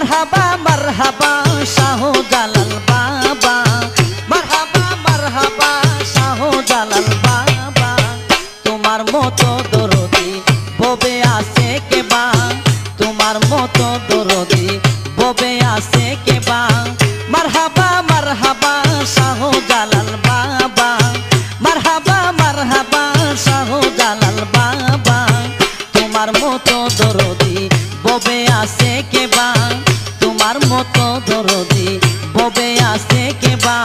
মারহাবা মারহাবা শাহজালাল বাবা, মারহাবা মারহাবা শাহজালাল বাবা। তোমার মতো দরদি ববে আছে কেবা, তোমার মতো দরদি ববে আছে কেবা। মারহাবা মারহাবা শাহজালাল বাবা, মারহাবা মারহাবা শাহজালাল বাবা। তোমার মতো দরদি ববে আছে কেবা, তোমার মতো দরদি ববে আছে কেবা।